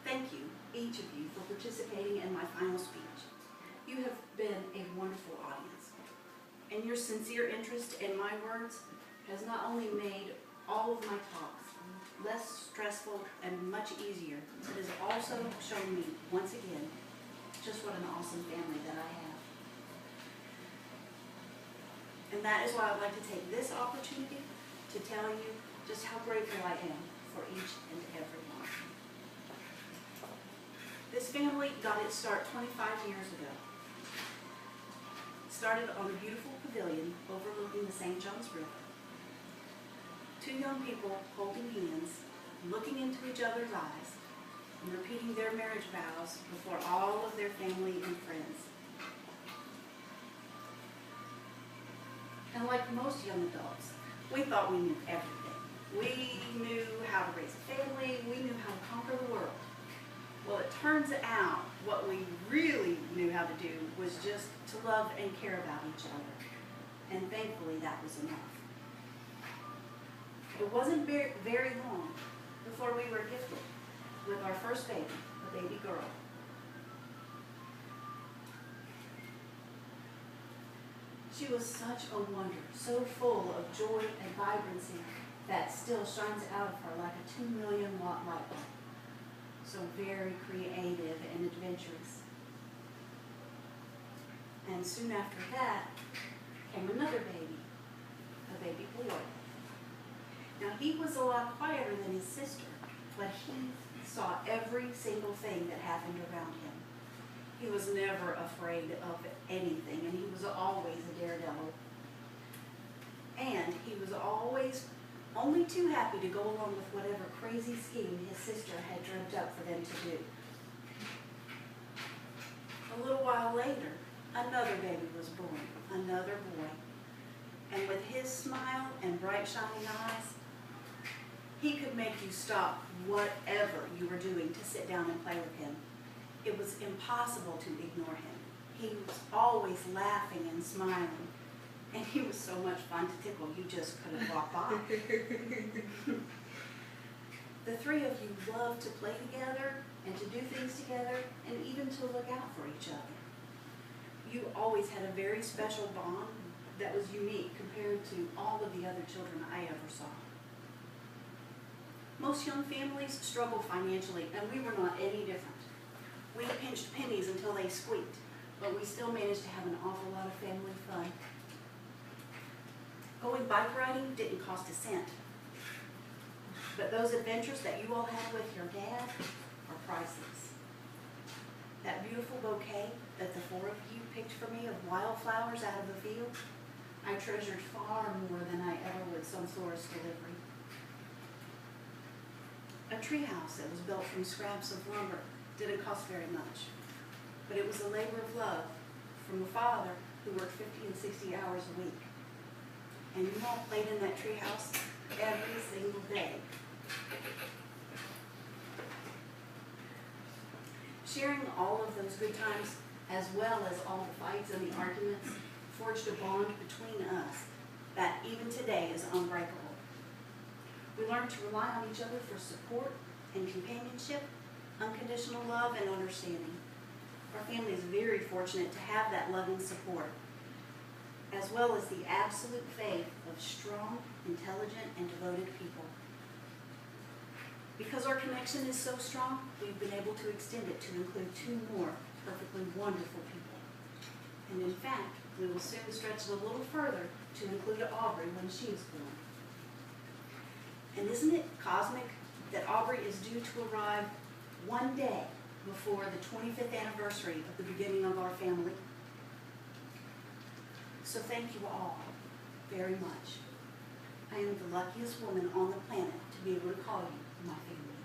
Thank you, each of you, for participating in my final speech. You have been a wonderful audience, and your sincere interest in my words has not only made all of my talks less stressful and much easier, but has also shown me, once again, just what an awesome family that I have. And that is why I'd like to take this opportunity to tell you just how grateful I am for each and every one. This family got its start 25 years ago. It started on a beautiful pavilion overlooking the St. Johns River. Two young people holding hands, looking into each other's eyes, and repeating their marriage vows before all of their family and friends. And like most young adults, we thought we knew everything. We knew how to raise a family, we knew how to conquer the world. Well, it turns out what we really knew how to do was just to love and care about each other. And thankfully, that was enough. It wasn't very long before we were gifted with our first baby, a baby girl. She was such a wonder, so full of joy and vibrancy that still shines out of her like a 2 million watt light bulb. So very creative and adventurous. And soon after that came another baby, a baby boy. Now he was a lot quieter than his sister, but he saw every single thing that happened around him. He was never afraid of anything, and he was always a daredevil. And he was always only too happy to go along with whatever crazy scheme his sister had dreamt up for them to do. A little while later, another baby was born, another boy. And with his smile and bright shining eyes, he could make you stop whatever you were doing to sit down and play with him. It was impossible to ignore him. He was always laughing and smiling. And he was so much fun to tickle, you just couldn't walk by. The three of you loved to play together and to do things together and even to look out for each other. You always had a very special bond that was unique compared to all of the other children I ever saw. Most young families struggle financially, and we were not any different. We pinched pennies until they squeaked, but we still managed to have an awful lot of family fun. Going bike riding didn't cost a cent, but those adventures that you all had with your dad are priceless. That beautiful bouquet that the four of you picked for me of wildflowers out of the field, I treasured far more than I ever would some florist's delivery. A treehouse that was built from scraps of lumber didn't cost very much, but it was a labor of love from a father who worked 50 and 60 hours a week. And you all played in that treehouse every single day. Sharing all of those good times, as well as all the fights and the arguments, forged a bond between us that even today is unbreakable. We learned to rely on each other for support and companionship, unconditional love, and understanding. Our family is very fortunate to have that loving support, as well as the absolute faith of strong, intelligent, and devoted people. Because our connection is so strong, we've been able to extend it to include two more perfectly wonderful people. And in fact, we will soon stretch it a little further to include Aubrey when she is born. And isn't it cosmic that Aubrey is due to arrive one day before the 25th anniversary of the beginning of our family? So thank you all very much. I am the luckiest woman on the planet to be able to call you my family.